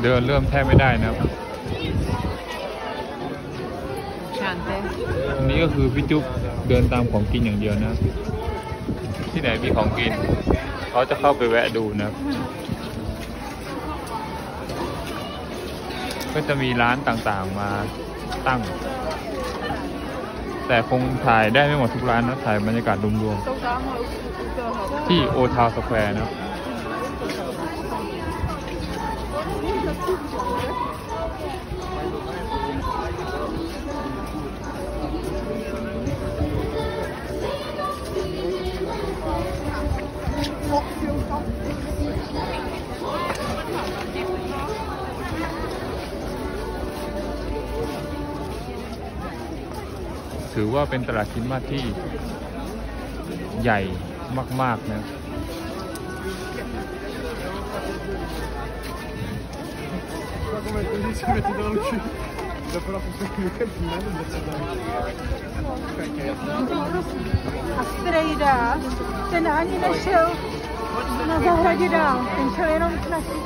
เดินเริ่มแทบไม่ได้นะครับอันนี้ก็คือพี่จุ๊บเดินตามของกินอย่างเดียวนะที่ไหนมีของกินเขาจะเข้าไปแวะดูนะครับก็จะมีร้านต่างๆมาตั้งแต่คงถ่ายได้ไม่หมดทุกร้านนะถ่ายบรรยากาศรวมๆที่โอทาวสแควร์นะถือว่าเป็นตลาดคริสต์มาสที่ใหญ่มากๆนะA strejda ten ani nešel na zahradě dál, ten šel jenom k naší